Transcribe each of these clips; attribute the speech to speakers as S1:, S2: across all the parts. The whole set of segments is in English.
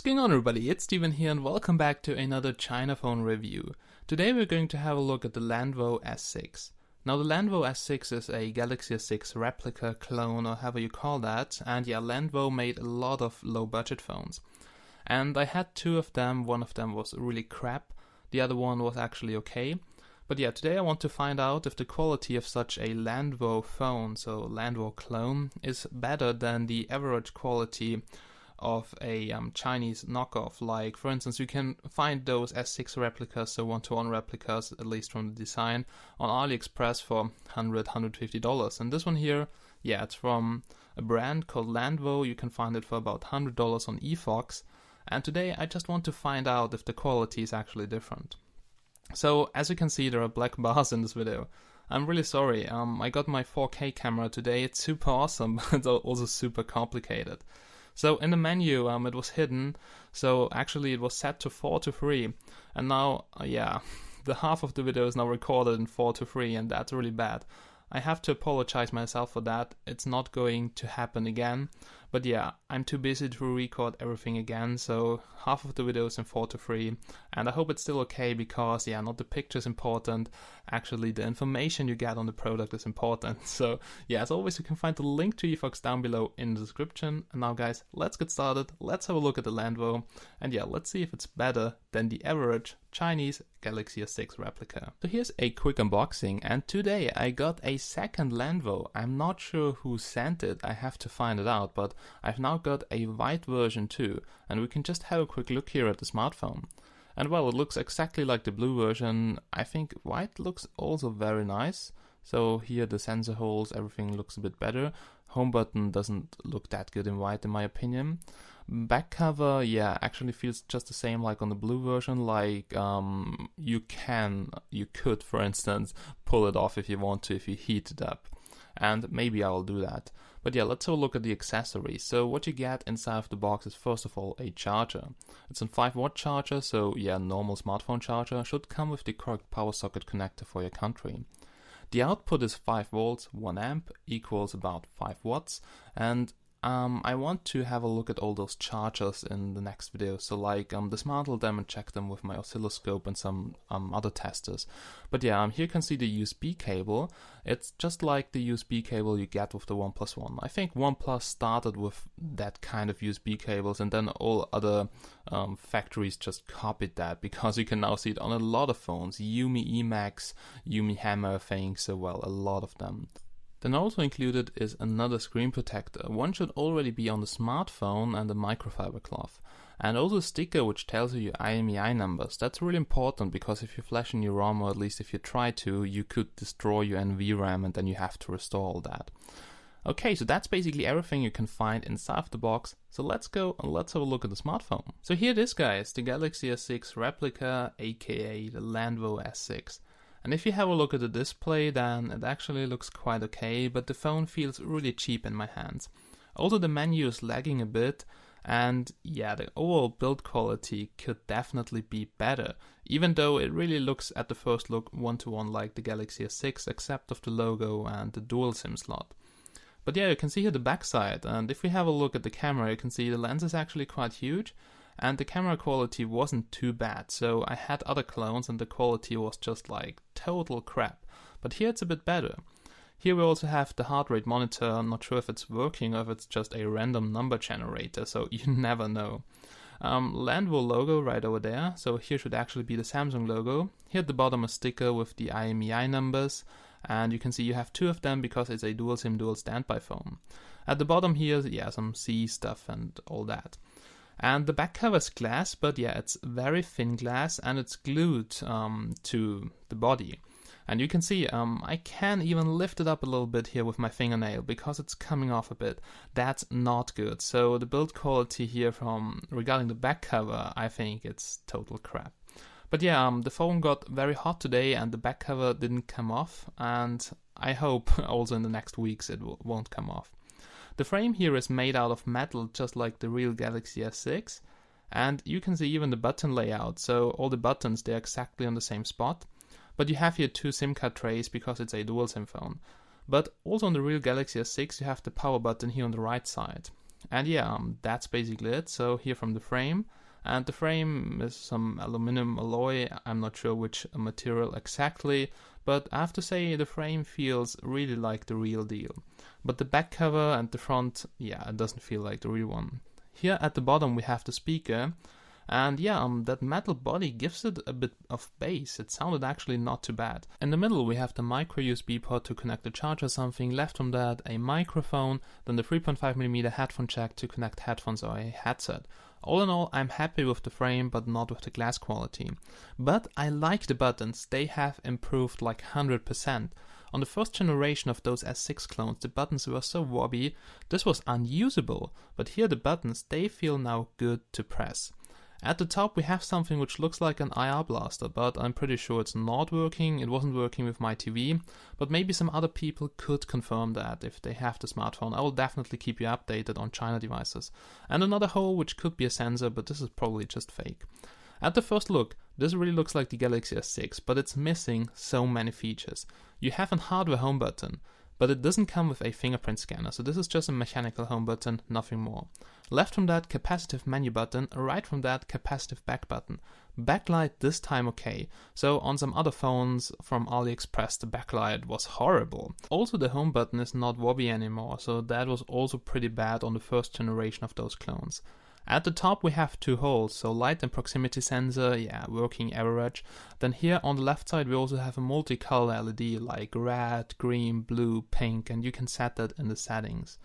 S1: going on, everybody? It's Steven here and welcome back to another China phone review. Today we're going to have a look at the Landvo S6. Now the Landvo S6 is a Galaxy S6 replica, clone, or however you call that, and yeah, Landvo made a lot of low budget phones. And I had two of them. One of them was really crap, the other one was actually okay. But yeah, today I want to find out if the quality of such a Landvo phone, so Landvo clone, is better than the average quality of a Chinese knockoff. Like, for instance, you can find those S6 replicas, so one-to-one replicas, at least from the design, on AliExpress for $100, $150. And this one here, yeah, it's from a brand called Landvo. You can find it for about $100 on eFox. And today I just want to find out if the quality is actually different. So, as you can see, there are black bars in this video. I'm really sorry, I got my 4K camera today. It's super awesome, but also super complicated. So in the menu, it was hidden, so actually it was set to 4 to 3, and now, yeah, the half of the video is now recorded in 4 to 3, and that's really bad. I have to apologize myself for that. It's not going to happen again, but yeah, I'm too busy to record everything again, so half of the video is in 4 to 3, and I hope it's still okay because, yeah, not the picture is important, actually the information you get on the product is important. So yeah, as always, you can find the link to eFox down below in the description. And now guys, let's get started, let's have a look at the Landvo, and yeah, let's see if it's better than the average Chinese Galaxy S6 replica. So here's a quick unboxing, and today I got a second Landvo. I'm not sure who sent it, I have to find it out, but I've now got a white version too, and we can just have a quick look here at the smartphone. And well, it looks exactly like the blue version. I think white looks also very nice. So here the sensor holes, everything looks a bit better. Home button doesn't look that good in white in my opinion. Back cover, yeah, actually feels just the same like on the blue version. Like you could, for instance, pull it off if you want to, if you heat it up. And maybe I will do that. But yeah, let's have a look at the accessories. So what you get inside of the box is first of all a charger. It's a 5-watt charger, so yeah, normal smartphone charger. Should come with the correct power socket connector for your country. The output is 5 volts, 1 amp, equals about 5 watts. And I want to have a look at all those chargers in the next video. So like the Smart will them and check them with my oscilloscope and some other testers. But yeah, here you can see the USB cable. It's just like the USB cable you get with the OnePlus One. I think OnePlus started with that kind of USB cables, and then all other factories just copied that, because you can now see it on a lot of phones. Yumi Emax, Yumi Hammer things, so well, a lot of them. Then also included is another screen protector. One should already be on the smartphone, and a microfiber cloth. And also a sticker which tells you your IMEI numbers. That's really important, because if you flash in your ROM, or at least if you try to, you could destroy your NVRAM and then you have to restore all that. Okay, so that's basically everything you can find inside of the box. So let's go and let's have a look at the smartphone. So here it is guys, the Galaxy S6 replica, aka the Landvo S6. And if you have a look at the display, then it actually looks quite okay, but the phone feels really cheap in my hands. Also the menu is lagging a bit, and yeah, the overall build quality could definitely be better, even though it really looks at the first look one-to-one like the Galaxy S6, except of the logo and the dual SIM slot. But yeah, you can see here the backside, and if we have a look at the camera, you can see the lens is actually quite huge. And the camera quality wasn't too bad, so I had other clones and the quality was just like total crap. But here it's a bit better. Here we also have the heart rate monitor. I'm not sure if it's working or if it's just a random number generator, so you never know. Landvo logo right over there, so here should actually be the Samsung logo. Here at the bottom a sticker with the IMEI numbers, and you can see you have two of them because it's a dual SIM dual standby phone. At the bottom here, yeah, some C stuff and all that. And the back cover is glass, but yeah, it's very thin glass and it's glued to the body. And you can see I can even lift it up a little bit here with my fingernail because it's coming off a bit. That's not good. So the build quality here regarding the back cover, I think it's total crap. But yeah, the phone got very hot today and the back cover didn't come off, and I hope also in the next weeks it won't come off. The frame here is made out of metal, just like the real Galaxy S6, and you can see even the button layout, so all the buttons, they're exactly on the same spot, but you have here two SIM card trays because it's a dual SIM phone. But also on the real Galaxy S6 you have the power button here on the right side. And yeah, that's basically it. So here from the frame, and the frame is some aluminum alloy. I'm not sure which material exactly, but I have to say the frame feels really like the real deal. But the back cover and the front, yeah, it doesn't feel like the real one. Here at the bottom we have the speaker, and yeah, that metal body gives it a bit of bass. It sounded actually not too bad. In the middle we have the micro USB port to connect the charger or something. Left from that a microphone, then the 3.5mm headphone jack to connect headphones or a headset. All in all, I'm happy with the frame, but not with the glass quality. But I like the buttons. They have improved like 100%. On the first generation of those S6 clones, the buttons were so wobbly, this was unusable. But here the buttons, they feel now good to press. At the top we have something which looks like an IR blaster, but I'm pretty sure it's not working. It wasn't working with my TV, but maybe some other people could confirm that if they have the smartphone. I will definitely keep you updated on China devices. And another hole which could be a sensor, but this is probably just fake. At the first look, this really looks like the Galaxy S6, but it's missing so many features. You have a hardware home button, but it doesn't come with a fingerprint scanner, so this is just a mechanical home button, nothing more. Left from that, capacitive menu button, right from that, capacitive back button. Backlight this time okay, so on some other phones from AliExpress the backlight was horrible. Also the home button is not wobbly anymore, so that was also pretty bad on the first generation of those clones. At the top we have two holes, so light and proximity sensor, yeah, working average. Then here on the left side we also have a multicolor LED like red, green, blue, pink, and you can set that in the settings.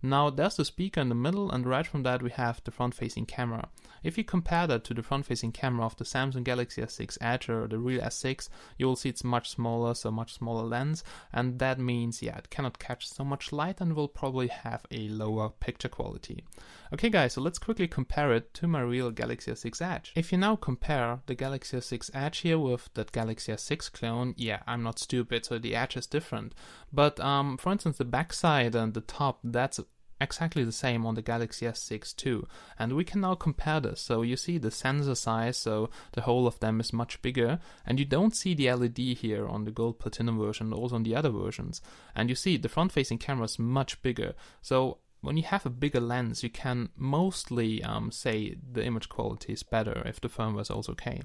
S1: Now there's the speaker in the middle, and right from that we have the front-facing camera. If you compare that to the front-facing camera of the Samsung Galaxy S6 Edge or the real S6, you will see it's much smaller, so much smaller lens, and that means, yeah, it cannot catch so much light and will probably have a lower picture quality. Okay guys, so let's quickly compare it to my real Galaxy S6 Edge. If you now compare the Galaxy S6 Edge here with that Galaxy S6 clone, yeah, I'm not stupid, so the Edge is different. But for instance, the backside and the top, that's exactly the same on the Galaxy S6 too, and we can now compare this. So you see the sensor size, so the whole of them is much bigger, and you don't see the LED here on the gold platinum version, also on the other versions. And you see the front facing camera is much bigger, so when you have a bigger lens you can mostly say the image quality is better if the firmware is also okay.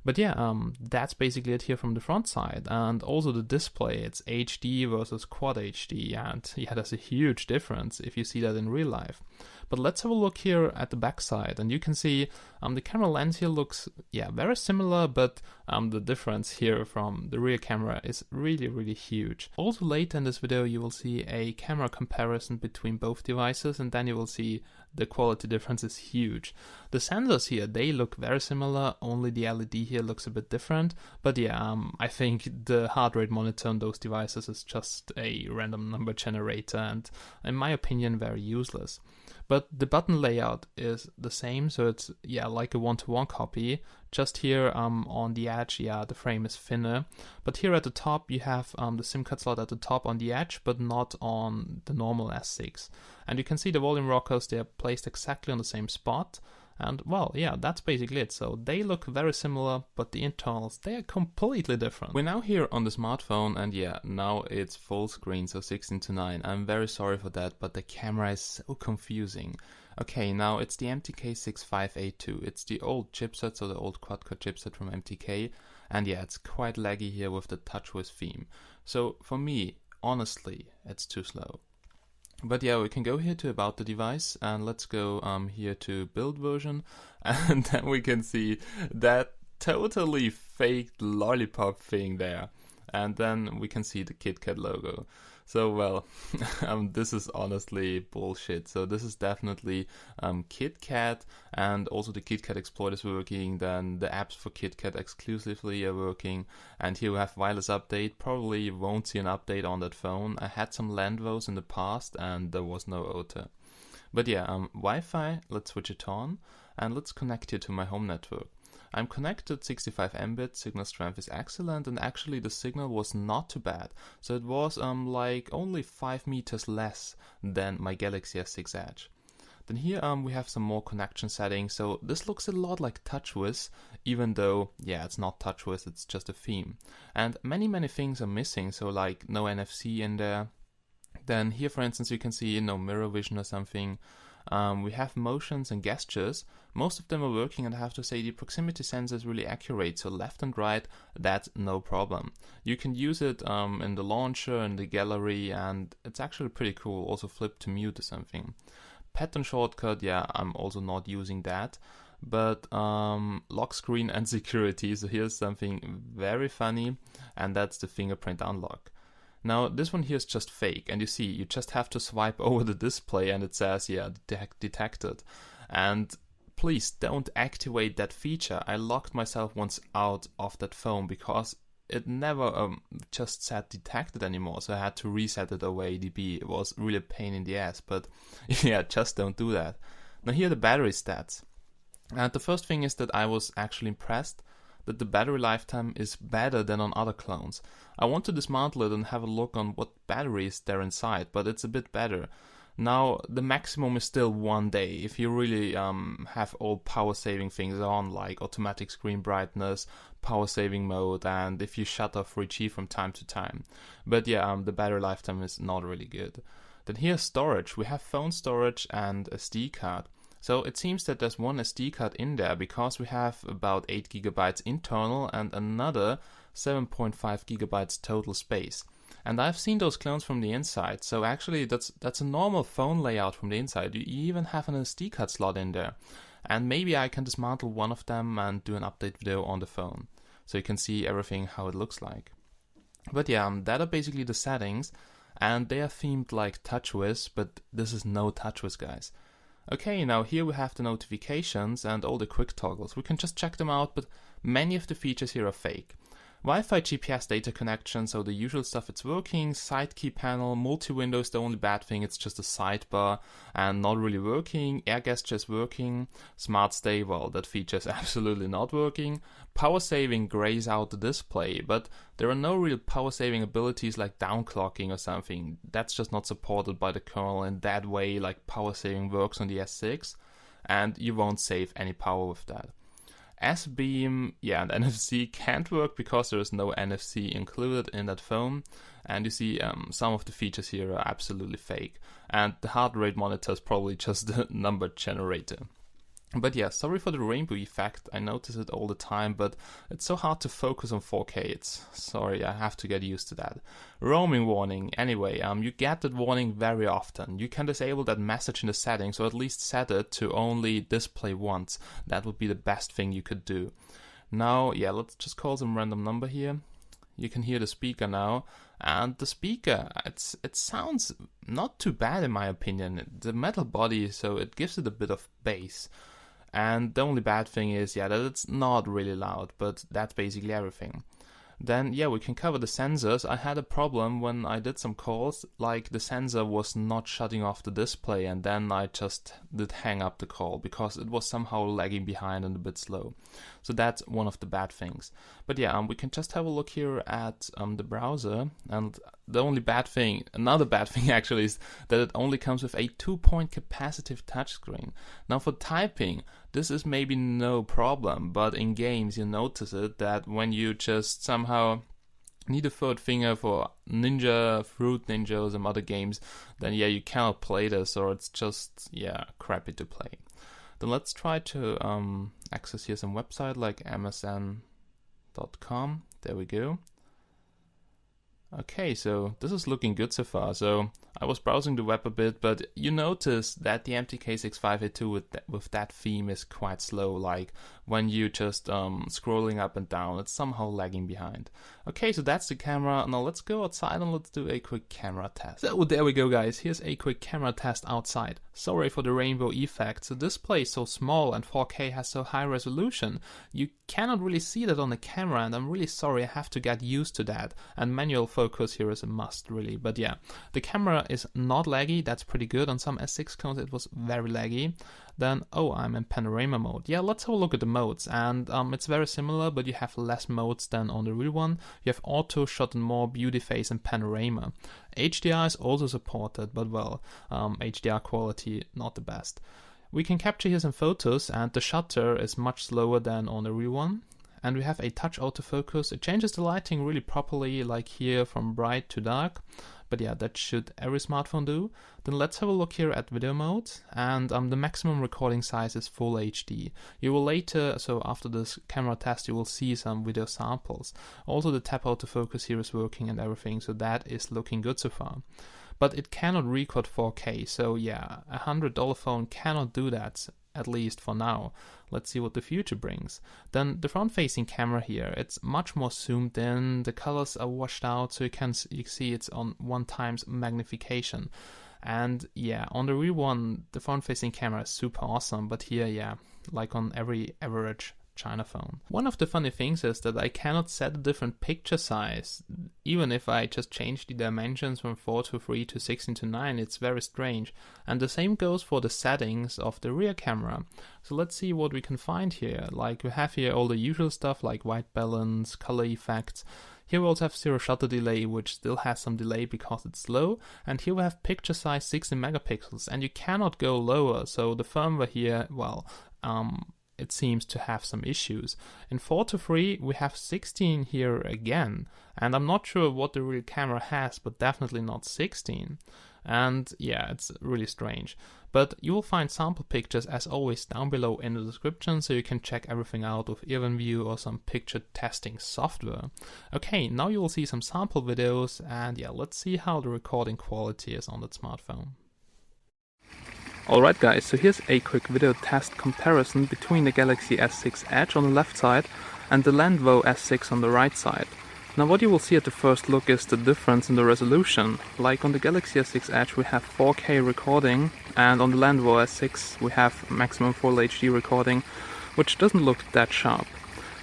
S1: But yeah, that's basically it here from the front side. And also the display, it's HD versus Quad HD, and yeah, there's a huge difference if you see that in real life. But let's have a look here at the back side, and you can see the camera lens here looks, yeah, very similar, but the difference here from the rear camera is really huge. Also later in this video you will see a camera comparison between both devices, and then you will see the quality difference is huge. The sensors here, they look very similar, only the LED here looks a bit different. But yeah, I think the heart rate monitor on those devices is just a random number generator, and in my opinion very useless. But the button layout is the same, so it's, yeah, like a one-to-one copy. Just here on the edge, yeah, the frame is thinner. But here at the top you have the SIM card slot at the top on the edge, but not on the normal S6. And you can see the volume rockers, they are placed exactly on the same spot. And well, yeah, that's basically it. So they look very similar, but the internals, they are completely different. We're now here on the smartphone, and yeah, now it's full screen, so 16:9. I'm very sorry for that, but the camera is so confusing. Okay, now it's the MTK 6582. It's the old chipset, so the old quad-core chipset from MTK. And yeah, it's quite laggy here with the TouchWiz theme. So for me, honestly, it's too slow. But yeah, we can go here to about the device, and let's go here to build version, and then we can see that totally fake lollipop thing there, and then we can see the KitKat logo. So well, this is honestly bullshit. So this is definitely KitKat, and also the KitKat exploit is working, then the apps for KitKat exclusively are working, and here we have wireless update. Probably you won't see an update on that phone. I had some Landvos in the past and there was no OTA. But yeah, Wi-Fi, let's switch it on, and let's connect here to my home network. I'm connected 65 Mbit, signal strength is excellent, and actually the signal was not too bad. So it was like only 5 meters less than my Galaxy S6 Edge. Then here we have some more connection settings. So this looks a lot like TouchWiz, even though, yeah, it's not TouchWiz, it's just a theme. And many things are missing, so like no NFC in there. Then here, for instance, you can see no mirror vision or something. We have motions and gestures. Most of them are working, and I have to say the proximity sensor is really accurate, so left and right, that's no problem. You can use it in the launcher, in the gallery, and it's actually pretty cool. Also flip to mute or something. Pattern shortcut, yeah, I'm also not using that. But lock screen and security, so here's something very funny, and that's the Fingerprint Unlock. Now this one here is just fake, and you see you just have to swipe over the display and it says, yeah, detected. And please don't activate that feature. I locked myself once out of that phone because it never just said detected anymore, so I had to reset it over ADB. It was really a pain in the ass, but yeah, just don't do that. Now here are the battery stats. And the first thing is that I was actually impressed that the battery lifetime is better than on other clones. I want to dismantle it and have a look on what battery is there inside, but it's a bit better. Now, the maximum is still 1 day if you really have all power saving things on, like automatic screen brightness, power saving mode, and if you shut off 3G from time to time. But yeah, the battery lifetime is not really good. Then here's storage. We have phone storage and SD card. So it seems that there's one SD card in there because we have about 8 GB internal and another 7.5 GB total space. And I've seen those clones from the inside, so actually that's a normal phone layout from the inside. You even have an SD card slot in there. And maybe I can dismantle one of them and do an update video on the phone, so you can see everything how it looks like. But yeah, that are basically the settings, and they are themed like TouchWiz, but this is no TouchWiz, guys. Okay, now here we have the notifications and all the quick toggles. We can just check them out, but many of the features here are fake. Wi-Fi GPS data connection, so the usual stuff, it's working. Side key panel, multi-window is the only bad thing, it's just a sidebar and not really working. Air gesture is working. Smart stay, well, that feature is absolutely not working. Power saving grays out the display, but there are no real power saving abilities like downclocking or something. That's just not supported by the kernel in that way, like power saving works on the S6, and you won't save any power with that. S-Beam, yeah, and NFC can't work because there is no NFC included in that phone. And you see some of the features here are absolutely fake. And the heart rate monitor is probably just the number generator. But yeah, sorry for the rainbow effect. I notice it all the time, but it's so hard to focus on 4K. Sorry, I have to get used to that. Roaming warning. Anyway, you get that warning very often. You can disable that message in the settings, or at least set it to only display once. That would be the best thing you could do. Now, yeah, let's just call some random number here. You can hear the speaker now, and the speaker, it sounds not too bad in my opinion. The metal body, so it gives it a bit of bass. And the only bad thing is, yeah, that it's not really loud, but that's basically everything. Then, yeah, we can cover the sensors. I had a problem when I did some calls, like the sensor was not shutting off the display, and then I just did hang up the call because it was somehow lagging behind and a bit slow. So that's one of the bad things. But yeah, we can just have a look here at the browser, and the only bad thing, another bad thing actually, is that it only comes with a 2-point capacitive touchscreen. Now for typing, this is maybe no problem, but in games you notice it, that when you just somehow need a third finger for Ninja, Fruit Ninja, or some other games, then yeah, you cannot play this, or it's just, yeah, crappy to play. Then let's try to access here some website like msn.com. There we go. Okay, so this is looking good so far. So I was browsing the web a bit, but you notice that the MTK 6582 with that theme is quite slow. Like when you just scrolling up and down, it's somehow lagging behind. Okay, so that's the camera. Now let's go outside and let's do a quick camera test. So there we go, guys. Here's a quick camera test outside. Sorry for the rainbow effect. The display is so small and 4K has so high resolution. You cannot really see that on the camera, and I'm really sorry. I have to get used to that. And manual focus here is a must, really. But yeah, the camera is not laggy. That's pretty good. On some S6 clones it was very laggy. Then, oh, I'm in Panorama Mode. Yeah, let's have a look at the modes. And it's very similar, but you have less modes than on the real one. You have auto, shot and more, beauty phase, and panorama. HDR is also supported, but well, HDR quality not the best. We can capture here some photos, and the shutter is much slower than on the real one. And we have a touch autofocus. It changes the lighting really properly, like here from bright to dark. but yeah, that should every smartphone do. Then let's have a look here at video mode, and the maximum recording size is full HD. You will later, so after this camera test, you will see some video samples. Also the tap autofocus here is working and everything, so that is looking good so far. But it cannot record 4K, so yeah, a $100 phone cannot do that, at least for now. Let's see what the future brings. Then the front-facing camera here, it's much more zoomed in, the colors are washed out, so you see it's on 1x magnification. And yeah, on the rear one, the front-facing camera is super awesome, but here, yeah, like on every average China phone. One of the funny things is that I cannot set a different picture size. Even if I just change the dimensions from 4:3 to 16:9, it's very strange. And the same goes for the settings of the rear camera. So let's see what we can find here. Like we have here all the usual stuff like white balance, color effects. Here we also have zero shutter delay, which still has some delay because it's slow. And here we have picture size 16 megapixels, and you cannot go lower. So the firmware here, well, it seems to have some issues. In 4:3 we have 16 here again, and I'm not sure what the real camera has, but definitely not 16. And yeah, it's really strange. But you will find sample pictures as always down below in the description, so you can check everything out with EvenView or some picture testing software. Okay, now you will see some sample videos, and yeah, let's see how the recording quality is on that smartphone. Alright guys, so here's a quick video test comparison between the Galaxy S6 Edge on the left side and the Landvo S6 on the right side. Now what you will see at the first look is the difference in the resolution. Like on the Galaxy S6 Edge we have 4K recording, and on the Landvo S6 we have maximum full HD recording, which doesn't look that sharp.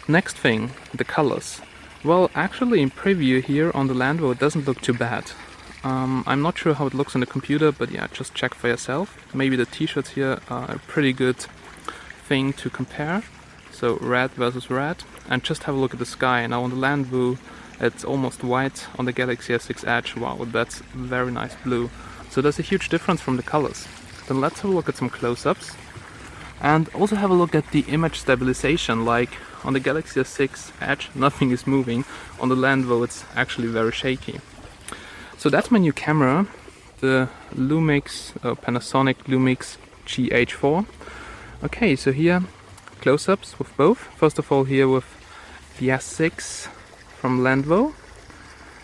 S1: Next thing, the colors. Well, actually in preview here on the Landvo it doesn't look too bad. I'm not sure how it looks on the computer, but yeah, just check for yourself. Maybe the t-shirts here are a pretty good thing to compare. So red versus red. And just have a look at the sky. Now on the Landvo it's almost white. On the Galaxy S6 Edge, wow, that's very nice blue. So there's a huge difference from the colors. Then let's have a look at some close-ups. And also have a look at the image stabilization. Like on the Galaxy S6 Edge nothing is moving. On the Landvo it's actually very shaky. So that's my new camera, the Panasonic Lumix GH4. Okay, so here close-ups with both. First of all here with the S6 from Landvo.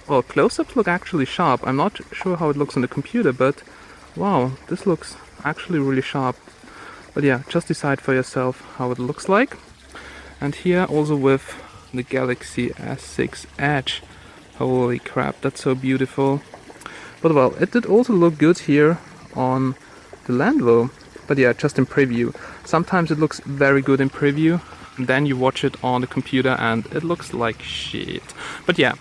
S1: Well, close-ups look actually sharp. I'm not sure how it looks on the computer, but wow, this looks actually really sharp. But yeah, just decide for yourself how it looks like. And here also with the Galaxy S6 Edge. Holy crap, that's so beautiful. But well, it did also look good here on the Landvo. But yeah, just in preview. Sometimes it looks very good in preview, and then you watch it on the computer and it looks like shit. But yeah,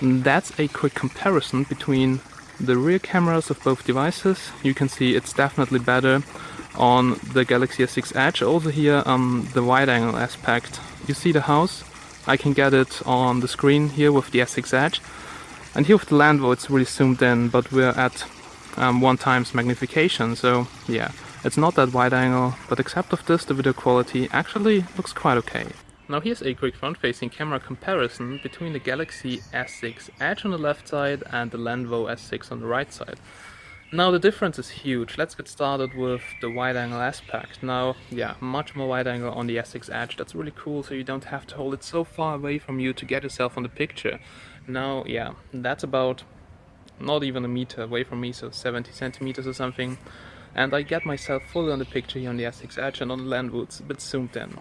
S1: that's a quick comparison between the rear cameras of both devices. You can see it's definitely better on the Galaxy S6 Edge. Also here the wide angle aspect. You see the house? I can get it on the screen here with the S6 Edge. And here with the Landvo it's really zoomed in, but we're at 1x magnification, so yeah, it's not that wide angle, but except of this, the video quality actually looks quite okay. Now here's a quick front-facing camera comparison between the Galaxy S6 Edge on the left side and the Landvo S6 on the right side. Now the difference is huge. Let's get started with the wide angle aspect. Now, yeah, much more wide angle on the S6 Edge. That's really cool, so you don't have to hold it so far away from you to get yourself on the picture. Now, yeah, that's about not even a meter away from me, so 70 centimeters or something. And I get myself fully on the picture here on the S6 Edge, and on the Landvo it's a bit zoomed in.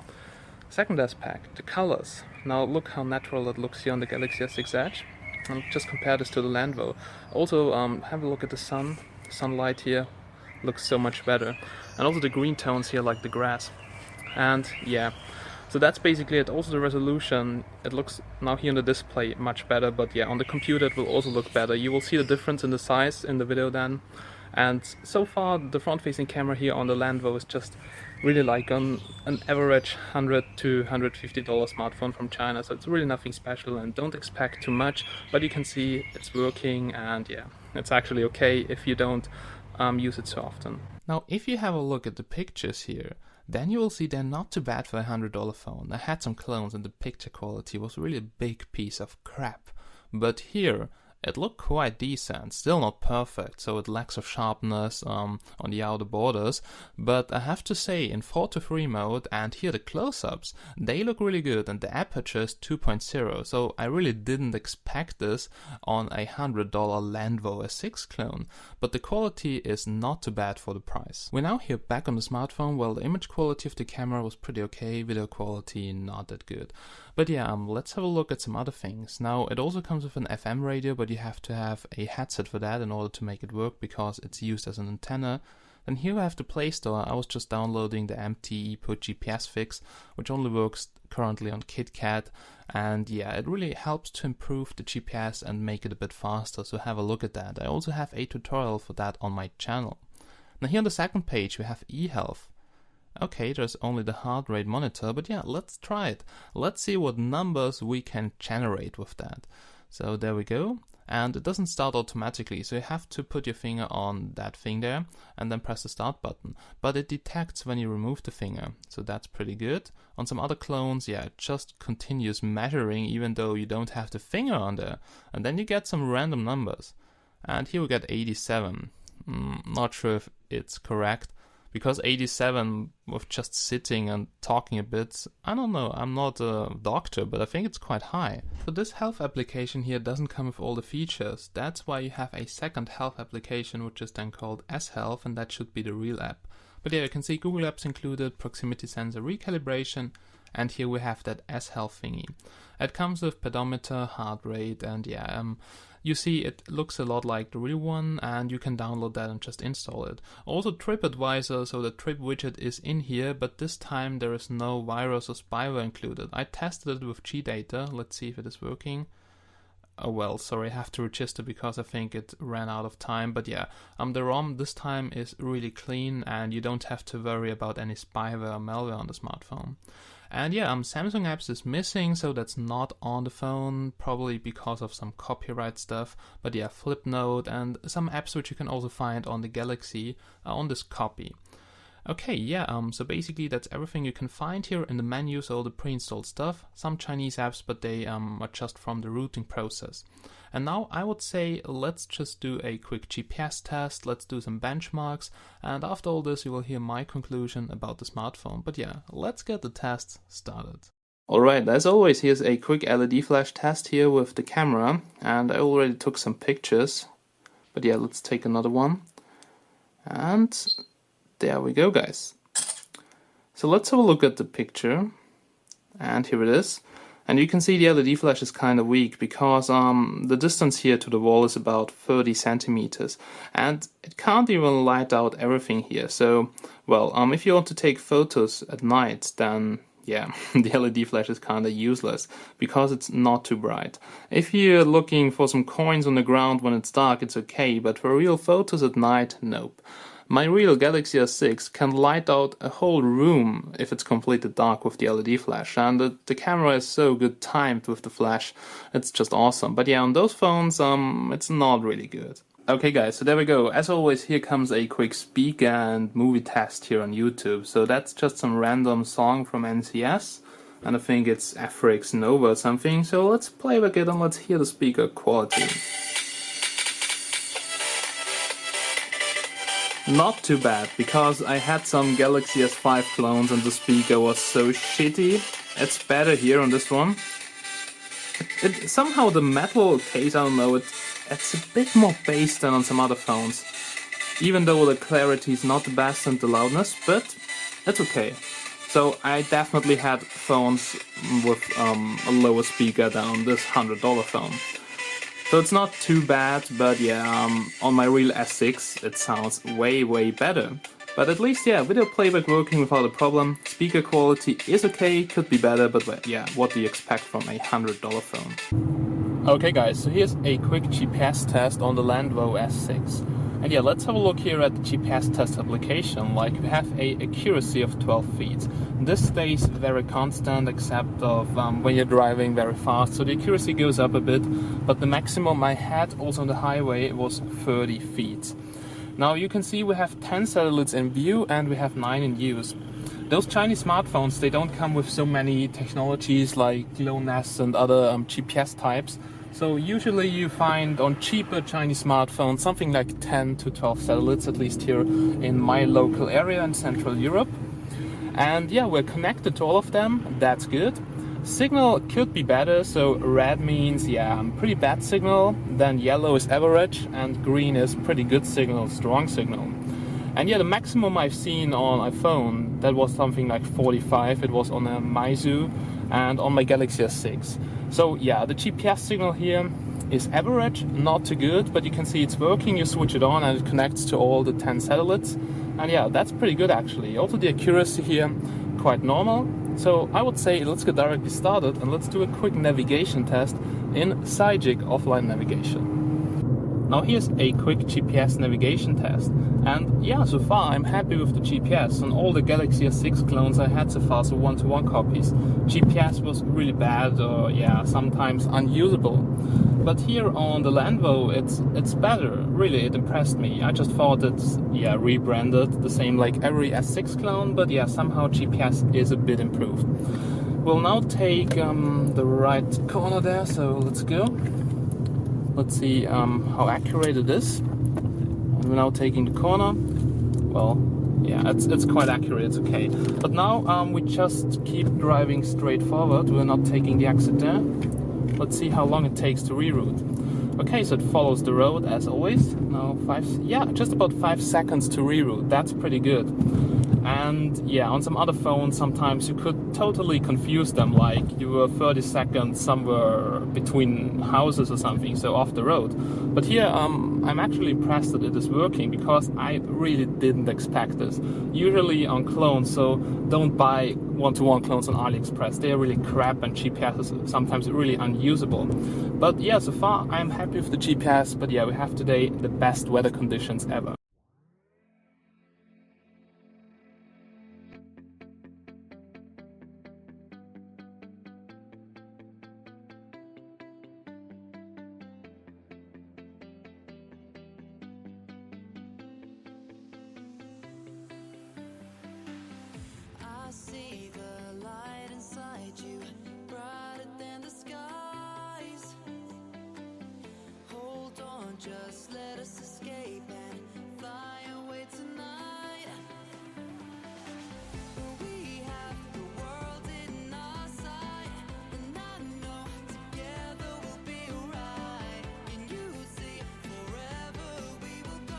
S1: Second aspect, the colors. Now look how natural it looks here on the Galaxy S6 Edge. And just compare this to the Landvo. Also, have a look at the sun. Sunlight here looks so much better, and also the green tones here like the grass. And yeah, so that's basically it. Also the resolution, it looks now here on the display much better, but yeah, on the computer it will also look better. You will see the difference in the size in the video then. And so far the front-facing camera here on the Landvo is just really like on an average $100 to $150 smartphone from China, so it's really nothing special, and don't expect too much, but you can see it's working, and yeah, it's actually okay if you don't use it so often. Now if you have a look at the pictures here, then you will see they're not too bad for a $100 phone. I had some clones and the picture quality was really a big piece of crap, but here it looked quite decent. Still not perfect, so it lacks of sharpness on the outer borders, but I have to say, in 4:3 mode and here the close-ups, they look really good, and the aperture is 2.0, so I really didn't expect this on a $100 Landvo S6 clone, but the quality is not too bad for the price. We're now here back on the smartphone. Well, the image quality of the camera was pretty okay, video quality not that good. But yeah, let's have a look at some other things. Now, it also comes with an FM radio, but you have to have a headset for that in order to make it work because it's used as an antenna. Then here I have the Play Store. I was just downloading the MTK GPS fix, which only works currently on KitKat. And yeah, it really helps to improve the GPS and make it a bit faster, so have a look at that. I also have a tutorial for that on my channel. Now here on the second page we have eHealth. Okay, there's only the heart rate monitor, but yeah, let's try it. Let's see what numbers we can generate with that. So there we go. And it doesn't start automatically, so you have to put your finger on that thing there and then press the start button. But it detects when you remove the finger, so that's pretty good. On some other clones, yeah, it just continues measuring even though you don't have the finger on there. And then you get some random numbers. And here we get 87. Not sure if it's correct, because 87 with just sitting and talking a bit, I don't know, I'm not a doctor, but I think it's quite high. So this health application here doesn't come with all the features. That's why you have a second health application, which is then called S-Health, and that should be the real app. But yeah, you can see Google Apps included, proximity sensor recalibration, and here we have that S-Health thingy. It comes with pedometer, heart rate, and yeah, you see it looks a lot like the real one, and you can download that and just install it. Also TripAdvisor, so the trip widget is in here, but this time there is no virus or spyware included. I tested it with GData, let's see if it is working. Oh well, sorry, I have to register because I think it ran out of time, but yeah, the ROM this time is really clean and you don't have to worry about any spyware or malware on the smartphone. And yeah, Samsung apps is missing, so that's not on the phone, probably because of some copyright stuff. But yeah, Flipnote and some apps which you can also find on the Galaxy are on this copy. Okay, yeah, so basically that's everything you can find here in the menu, so all the pre-installed stuff, some Chinese apps, but they are just from the routing process. And now I would say let's just do a quick GPS test, let's do some benchmarks, and after all this you will hear my conclusion about the smartphone. But yeah, let's get the test started. Alright, as always, here's a quick LED flash test here with the camera, and I already took some pictures, but yeah, let's take another one. And there we go, guys. So let's have a look at the picture, and here it is. And you can see the LED flash is kind of weak because the distance here to the wall is about 30 centimeters, and it can't even light out everything here. So, well, if you want to take photos at night, then yeah, the LED flash is kind of useless because it's not too bright. If you're looking for some coins on the ground when it's dark, it's okay, but for real photos at night, nope. My real Galaxy S6 can light out a whole room if it's completely dark with the LED flash, and the camera is so good timed with the flash, it's just awesome. But yeah, on those phones, it's not really good. Okay guys, so there we go. As always, here comes a quick speaker and movie test here on YouTube. So that's just some random song from NCS, and I think it's Afrix Nova or something. So let's play back it and let's hear the speaker quality. Not too bad, because I had some Galaxy S5 clones and the speaker was so shitty. It's better here on this one. Somehow the metal case, I don't know, it's a bit more bass than on some other phones. Even though the clarity is not the best and the loudness, but it's okay. So I definitely had phones with a lower speaker than on this $100 phone. So it's not too bad, but yeah, on my real S6 it sounds way better. But at least, yeah, video playback working without a problem. Speaker quality is okay, could be better, but yeah, what do you expect from a $100 phone? Okay guys, so here's a quick GPS test on the Landvo S6. And yeah, let's have a look here at the GPS test application. Like, we have a accuracy of 12 feet. This stays very constant except of when you're driving very fast, so the accuracy goes up a bit, but the maximum I had also on the highway was 30 feet. Now you can see we have 10 satellites in view and we have 9 in use. Those Chinese smartphones, they don't come with so many technologies like GLONASS and other GPS types. So usually you find on cheaper Chinese smartphones something like 10 to 12 satellites, at least here in my local area in Central Europe. And yeah, we're connected to all of them, that's good. Signal could be better, so red means, yeah, pretty bad signal, then yellow is average, and green is pretty good signal, strong signal. And yeah, the maximum I've seen on a phone, that was something like 45, it was on a Meizu and on my Galaxy S6. So yeah, the GPS signal here is average, not too good, but you can see it's working, you switch it on and it connects to all the 10 satellites. And yeah, that's pretty good actually. Also the accuracy here, quite normal. So I would say let's get directly started and let's do a quick navigation test in Cygic offline navigation. Now here's a quick GPS navigation test, and yeah, so far I'm happy with the GPS. On all the Galaxy S6 clones I had so far, so 1-to-1 copies, GPS was really bad or yeah, sometimes unusable. But here on the Landvo it's better, really, it impressed me. I just thought it's yeah, rebranded, the same like every S6 clone, but yeah, somehow GPS is a bit improved. We'll now take the right corner there, so let's go. Let's see how accurate it is. And we're now taking the corner. Well, yeah, it's quite accurate, it's okay. But now we just keep driving straight forward. We're not taking the exit there. Let's see how long it takes to reroute. Okay, so it follows the road as always. Now just about 5 seconds to reroute. That's pretty good. And yeah, on some other phones sometimes you could totally confuse them, like you were 30 seconds somewhere between houses or something, so off the road. But here I'm actually impressed that it is working, because I really didn't expect this. Usually on clones, so don't buy 1-to-1 clones on AliExpress, they are really crap and GPS is sometimes really unusable. But yeah, so far I'm happy with the GPS, but yeah, we have today the best weather conditions ever.
S2: See the light inside you, brighter than the skies. Hold on, just let us escape and fly away tonight. We have the world in our sight, and I know together we'll be alright. Can you see forever we will go?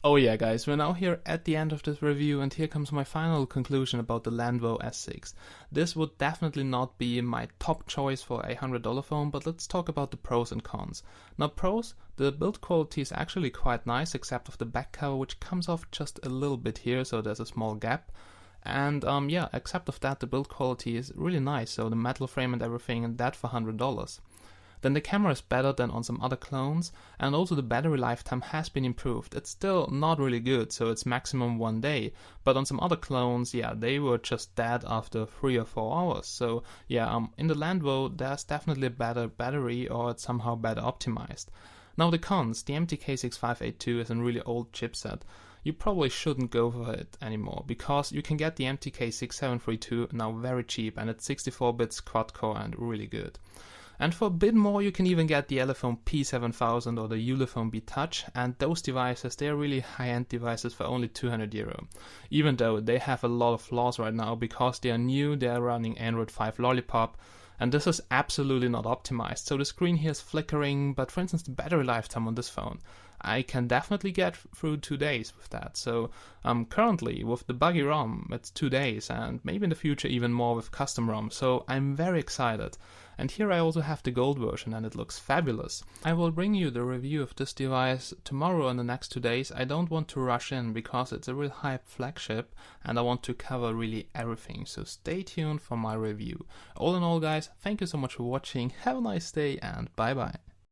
S1: Oh yeah guys, we're now here at the end of this review, and here comes my final conclusion about the Landvo S6. This would definitely not be my top choice for a $100 phone, but let's talk about the pros and cons. Now pros, the build quality is actually quite nice, except of the back cover, which comes off just a little bit here, so there's a small gap. And yeah, except of that, the build quality is really nice, so the metal frame and everything, and that for $100. Then the camera is better than on some other clones, and also the battery lifetime has been improved. It's still not really good, so it's maximum 1 day, but on some other clones, yeah, they were just dead after 3 or 4 hours. So yeah, in the Landvo, there's definitely a better battery, or it's somehow better optimized. Now the cons, the MTK 6582 is a really old chipset. You probably shouldn't go for it anymore, because you can get the MTK 6732 now very cheap, and it's 64 bits quad core and really good. And for a bit more, you can even get the Elephone P7000 or the Ulefone B Touch, and those devices, they're really high-end devices for only €200. Even though they have a lot of flaws right now, because they are new, they are running Android 5 Lollipop, And this is absolutely not optimized. So the screen here is flickering, but for instance, the battery lifetime on this phone, I can definitely get through 2 days with that. So currently with the buggy ROM, it's 2 days, and maybe in the future even more with custom ROM. So I'm very excited. And here I also have the gold version, and it looks fabulous. I will bring you the review of this device tomorrow in the next 2 days. I don't want to rush in because it's a real hype flagship and I want to cover really everything. So stay tuned for my review. All in all, guys, thank you so much for watching. Have a nice day and bye bye.